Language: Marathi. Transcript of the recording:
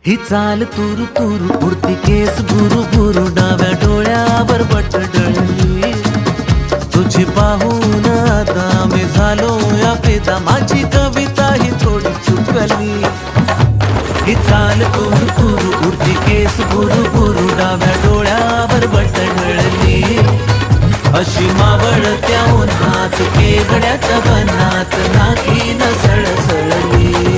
ही चाल तुरु तुरु उडती केस बुरु बुरु डाव्या डोळ्यावर बट डळली तुझी पाहून आता मी झालो या फिदा माझी कविता ही थोडी चुकली ही चाल तुरु तुरु उडती केस बुरु बुरु डाव्या डोळ्यावर बट डळली अशी मावळत्या उन्हात केवड्याच्या बनात नाकी न सळसळली